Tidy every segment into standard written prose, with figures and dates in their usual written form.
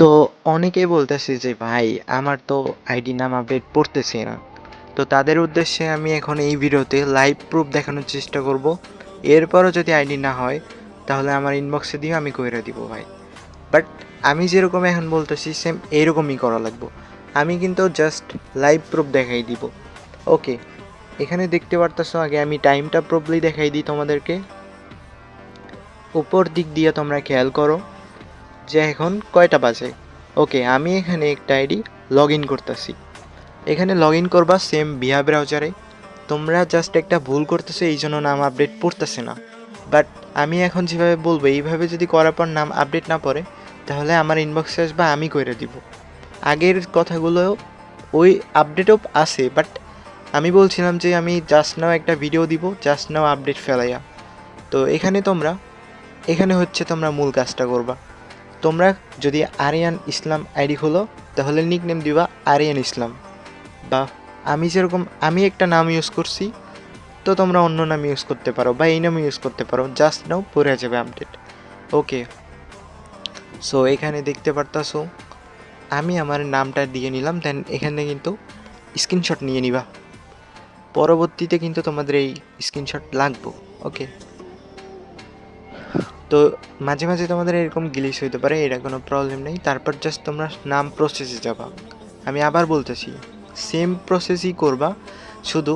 তো অনেকেই বলতেছে যে ভাই আমার তো আইডি নাম আপডেট পড়তেছে না। তো তাদের উদ্দেশ্যে আমি এখন এই ভিডিওতে লাইভ প্রুফ দেখানোর চেষ্টা করব। এরপরও যদি আইডি না হয় তাহলে আমার ইনবক্সে দিয়ে আমি কইরা দিব ভাই। বাট আমি যেরকম এখন বলতেছি সেম এইরকমই করা লাগবে। আমি কিন্তু জাস্ট লাইভ প্রুফ দেখাই দিব। ওকে, এখানে দেখতে পারতেছো, আগে আমি টাইমটা প্রবলি দেখাই দিই তোমাদেরকে। উপর দিক দিয়ে তোমরা খেয়াল করো যে এখন কয়টা বাজে। ওকে, আমি এখানে একটা আইডি লগ ইন করতেছি। এখানে লগ ইন করবা সেম বিহা ব্রাউজারে। তোমরা জাস্ট একটা ভুল করতেছো, এই জন্য নাম আপডেট পড়তেছে না। বাট আমি এখন যেভাবে বলবো এইভাবে যদি করার পর নাম আপডেট না পড়ে তাহলে আমার ইনবক্সে আসবা, আমি করে দিব। আগের কথাগুলো ওই আপডেটও আছে, বাট আমি বলছিলাম যে আমি জাস্ট নাও একটা ভিডিও দিব, জাস্ট নাও আপডেট ফেলাইয়া। তো এখানে হচ্ছে তোমরা মূল কাজটা করবা। তোমরা যদি আরিয়ান ইসলাম আইডি খোলো তাহলে নিক নেম দিবা আরিয়ান ইসলাম, বা আমি একটা নাম ইউজ করছি, তো তোমরা অন্য নাম ইউজ করতে পারো বা এই নাম ইউজ করতে পারো, জাস্ট নাও পড়ে যাবে আপডেট। ওকে, সো এখানে দেখতে পারতাছো আমি আমার নামটা দিয়ে নিলাম। দেন এখানে কিন্তু স্ক্রিনশট নিয়ে নিবা, পরবর্তীতে কিন্তু তোমাদের এই স্ক্রিনশট লাগবে। ওকে, তো মাঝে মাঝে তোমাদের এরকম গ্লিচ হইতে পারে, এটা কোনো প্রবলেম নেই। তারপর জাস্ট তোমরা নাম প্রসেসে যাবা। আমি আবার বলতেছি সেম প্রসেসই করবা, শুধু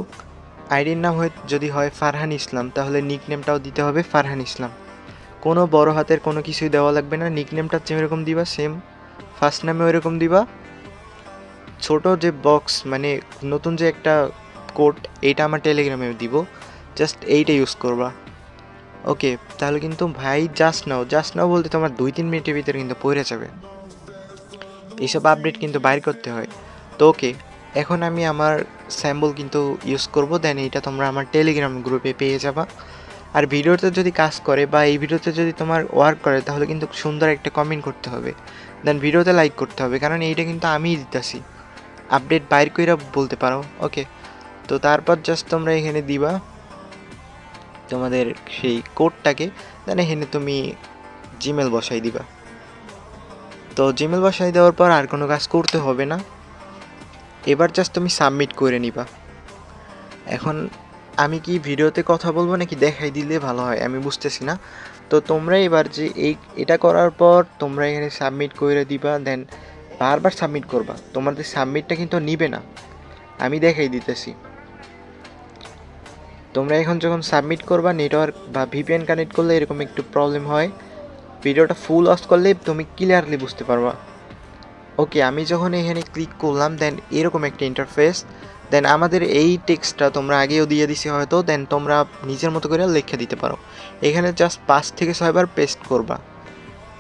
আইডির নাম যদি হয় ফারহান ইসলাম তাহলে নিক নেমটাও দিতে হবে ফারহান ইসলাম। কোনো বড় হাতের কোনো কিছুই দেওয়া লাগবে না। নিক নেমটা যেরকম দিবা সেম ফার্স্ট নামে ওইরকম দিবা। ছোট যে বক্স মানে নতুন যে একটা কোড, এইটা আমার টেলিগ্রামে দিব, জাস্ট এইটা ইউজ করবা। ওকে, তাহলে কিন্তু ভাই জাস্ট নাও বলতে তোমার 2-3 মিনিটের ভিতরে কিন্তু পড়ে যাবে। এইসব আপডেট কিন্তু বাইর করতে হয়। তো ওকে, এখন আমি আমার স্যাম্পল কিন্তু ইউজ করব। দেন এইটা তোমরা আমার টেলিগ্রাম গ্রুপে পেয়ে যাবা। আর ভিডিওতে যদি কাজ করে বা এই ভিডিওতে যদি তোমার ওয়ার্ক করে তাহলে কিন্তু সুন্দর একটা কমেন্ট করতে হবে, দেন ভিডিওতে লাইক করতে হবে, কারণ এইটা কিন্তু আমিই দিতেছি। আপডেট বাইর কইরা বলতে পারো। ওকে, তো তারপর জাস্ট তোমরা এখানে দিবা তোমাদের সেই কোডটাকে, দেন এখানে তুমি জিমেল বসাই দিবা। তো জিমেল বসাই দেওয়ার পর আর কোনো কাজ করতে হবে না, এবার জাস্ট তুমি সাবমিট করে নিবা। এখন আমি কি ভিডিওতে কথা বলবো নাকি দেখাই দিলে ভালো হয় আমি বুঝতেছি না। তো তোমরা এবার যে এটা করার পর তোমরা এখানে সাবমিট করে দিবা, দেন বারবার সাবমিট করবা। তোমাদের সাবমিটটা কিন্তু নিবে না, আমি দেখাই দিতেছি। তোমরা এখন যখন সাবমিট করবা, নেটওয়ার্ক বা ভিপিএন কানেক্ট করলে এরকম একটু প্রবলেম হয়। ভিডিওটা ফুল অফ করলে তুমি ক্লিয়ারলি বুঝতে পারবা। ওকে, আমি যখন এখানে ক্লিক করলাম দেন এরকম একটা ইন্টারফেস। দেন আমাদের এই টেক্সটটা তোমরা আগেও দিয়ে দিছি হয়তো, দেন তোমরা নিজের মতো করে লিখে দিতে পারো। এখানে জাস্ট 5 থেকে 6 বার পেস্ট করবা।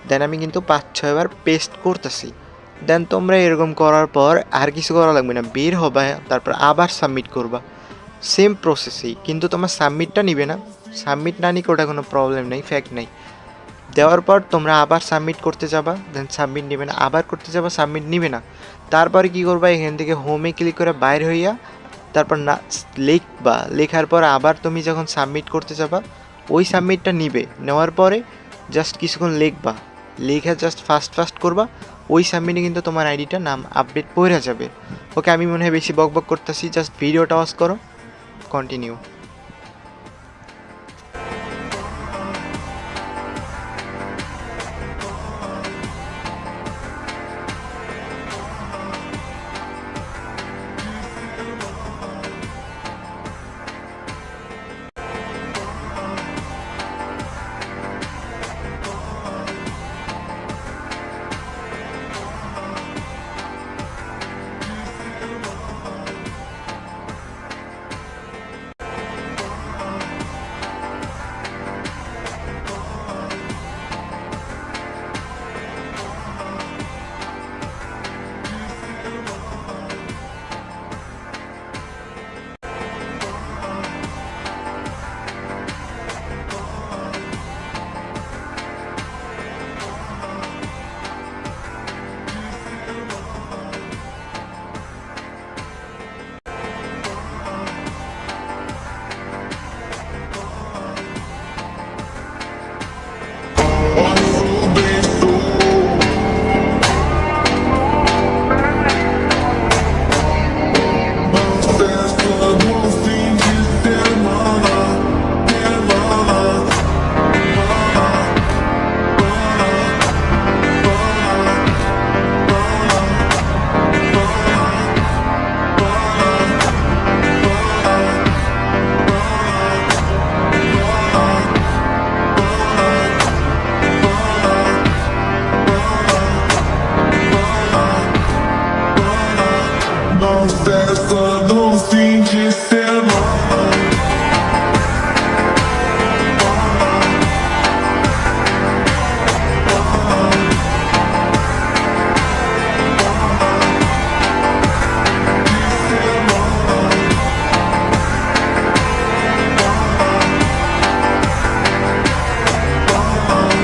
দেন আমি কিন্তু 5-6 বার পেস্ট করতেছি। দেন তোমরা এরকম করার পর আর কিছু করা লাগবে না, বের হবে, তারপর আবার সাবমিট করবা সেম প্রসেসেই। কিন্তু তোমার সাবমিটটা নিবে না, সাবমিট না নিলে ওটা কোনো প্রবলেম নেই, ফ্যাক্ট নেই। দেওয়ার পর তোমরা আবার সাবমিট করতে যাবা, দেন সাবমিট নেবে না, আবার করতে যাবা, সাবমিট নিবে না। তারপরে কী করবা, এখান থেকে হোমে ক্লিক করে বাইর হইয়া তারপর না লিখবা। লেখার পর আবার তুমি যখন সাবমিট করতে যাবা ওই সাবমিটটা নিবে, নেওয়ার পরে জাস্ট কিছুক্ষণ লিখবা, লিখে জাস্ট ফাস্ট করবা। ওই সাবমিটে কিন্তু তোমার আইডিটা নাম আপডেট পড়ে যাবে। ওকে, আমি মনে হয় বেশি বকবক করতেছি, জাস্ট ভিডিওটা অজ করো, কন্টিনিউ।